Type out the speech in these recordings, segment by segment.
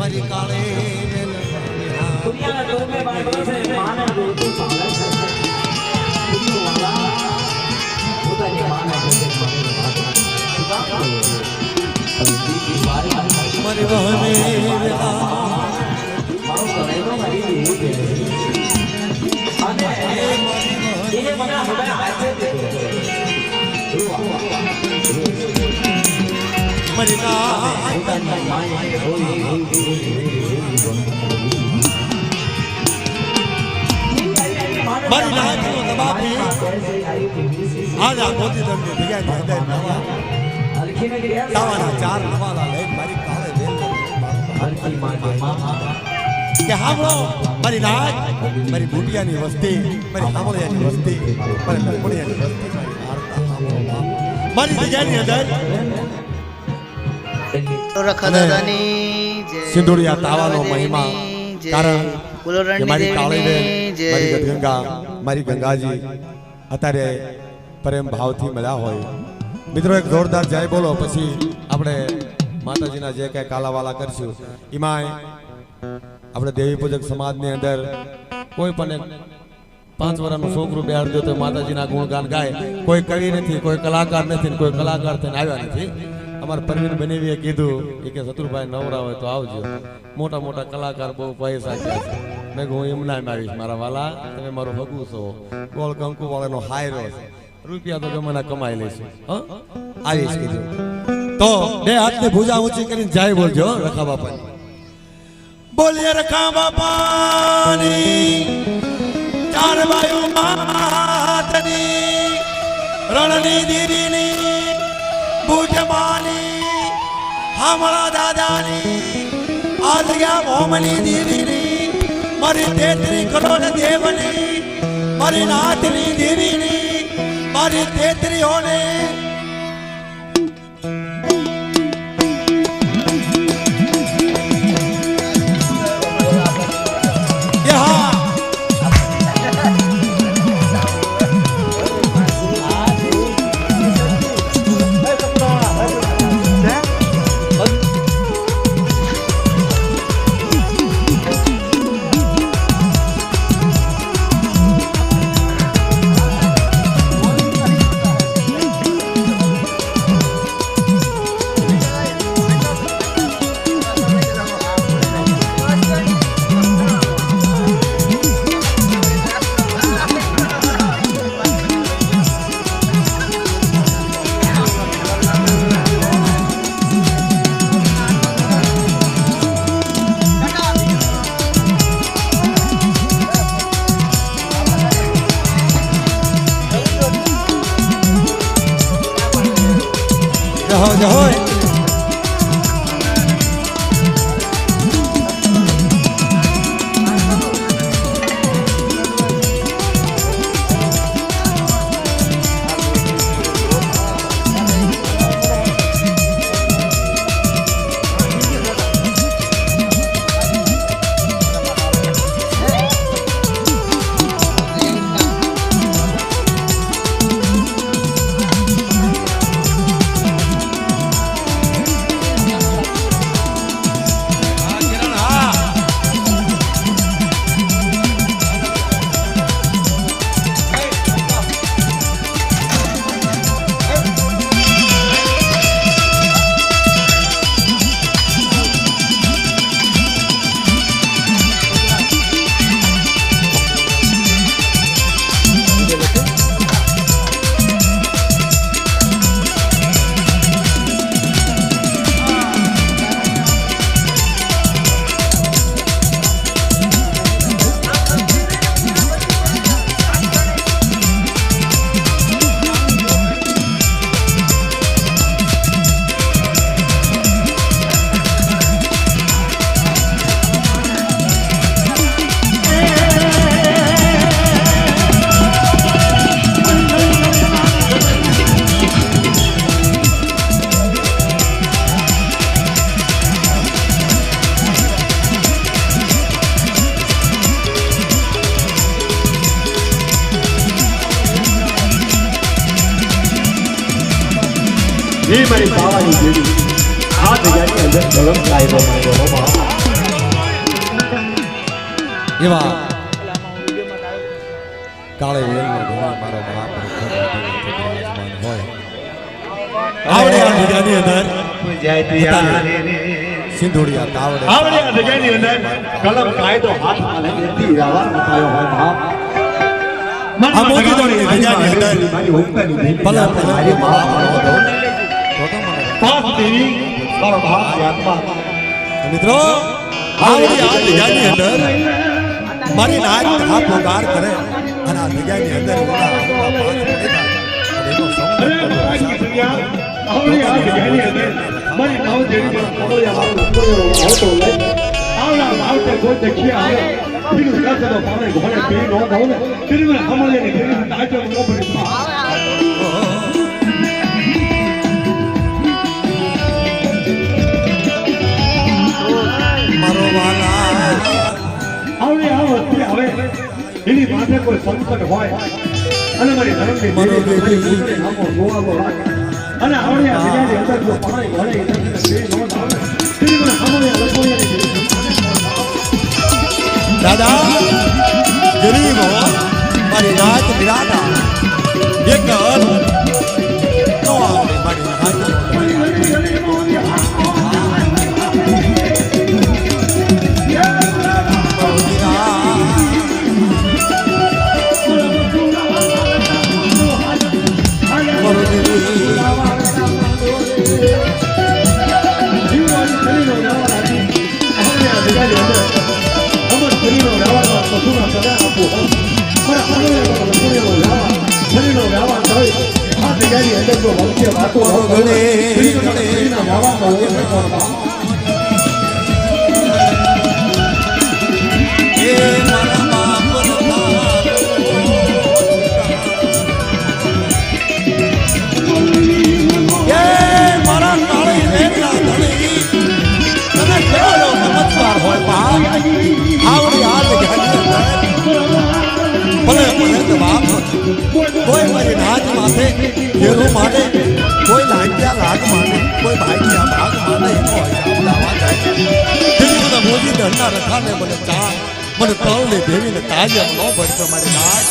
મારી કાળે દુનિયાના દોમે બાળકો છે માને રોટી પાલે છે પોતાની માને છે મારી બહને મારો કરેલો મારી દીધી અને એને મને હૃદય હાથે મારી પોતાની માએ મારી નાથનો દબાપી આજ આ મોતી દંડની ભેગા હૃદય તાવાના ચાર નવાલા લઈને મારી કાળે વેલ કે હાવળો મારી નાથ મારી બુટિયાની વસ્તી મારી હાવળિયાની વસ્તી મારી લખોડિયાની વસ્તી મારી જગ્યાની અંદર સિંધુડિયા તાવાનો મહિમા કારણ કે મારી કાળી બેન મારી ગંગા મારી ગંગાજી અત્યારે પ્રેમ ભાવથી મળ્યા હોય મિત્રો એક જોરદાર જય બોલો પછી આપણે માતાજીના જે કઈ કાલાવાલા કરશું એમાં આપણે દેવી પૂજક સમાજની અંદર કોઈ પણ 5 વર્ષનું છોકરું બેહાડજો તો માતાજીના ગુણગાન ગાય કોઈ કવિ નથી કોઈ કલાકાર નથી કોઈ કલાકાર થઈને આવ્યા નથી અમારા પરવીન બનેવીએ કીધું કે શત્રુભાઈ નવરા હોય તો આવજો મોટા મોટા કલાકાર બહુ પૈસા છે મેં હું એમના આવીશ મારા વાલા તમે મારો ભગવું છો ગોળ કંકુ વાળાનો હાયરો છે રૂપિયા તો ગમે કમાઈ લઈશું આવીશ કીધું તો બે હાથની ભુજા ઊંચી કરીને જય બોલજો રખા બાપાની બોલીએ રખા બાપાની ચાર બાયુ માતની રણની દીદીની બુટમાની હમણા દાદાની આદગ્યા મોમની દીદીની મારી 33 કરોડ દેવની મારી નાથની દેવીની મારી 33 હોને Ahoy! ये मेरी बाबा जी हाथ जगह के अंदर कलम लाए हुए हैं એવા કાળે વેલનો ધોરણ મારો બાપ હોય આવડે આ જગ્યાની અંદર સિંધુડિયા તાવડે આવડે આ જગ્યાની અંદર કલમ કાયદો હાથમાં લઈને તી રાવણ મથાયો હોય બાપ આ મોટી દોડી જગ્યાની અંદર મારી હુકમની ભલે મારી બાપ તો પાસ દેવી મારો બાપ આત્મા મિત્રો આવડી આ જગ્યાની અંદર મારી નાક હાથ પગાર કરે અને આ જગ્યાની અંદર ઓલા એનો અરે રાજી સન્યા આવડે આ જગ્યાની અંદર મારી નાવ દેવી પર કમળિયા મારો આવતો લે આવડા આવતે કોઈ દેખ્યા આવે બીજું કાચનો પાણે ઘોડે પી નો દઉં ને ફિર મને કમળિયાની ફિર તાજો નો પડી મારો વાલા આવડે આ વસ્તુ હવે એની માથે કોઈ સંકટ હોય અને મારી ધર્મની દેવી નામો ગોવાગો રાખે અને આવડે આ જગ્યાની અંદર જો પાણી ઘોડે પી નો દઉં ને ફિર મને કમળિયા લખોયાની દાદા ગરીબ હો મારી નાક બિરાડા એક નો આવે મારી નાક કોઈ મારી નાચ માથે ઘેરો માટે કોઈ લાગ્યા લાગ માટે કોઈ ભાગ્યા ભાગ માટે મોદી ધરના રખાને મને ચા મને તળ ને દેવીને તાજમ ન ભરતો મારી નાચ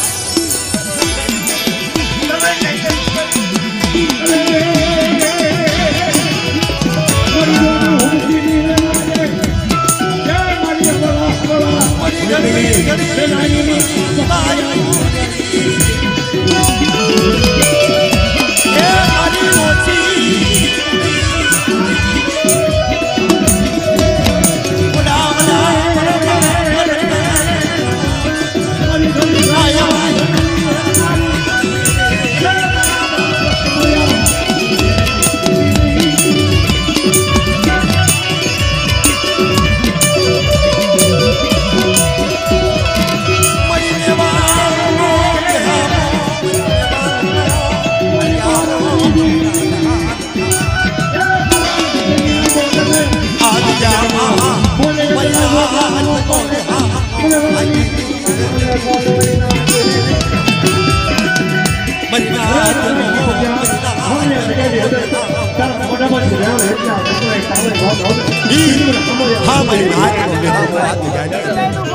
હા ભાઈ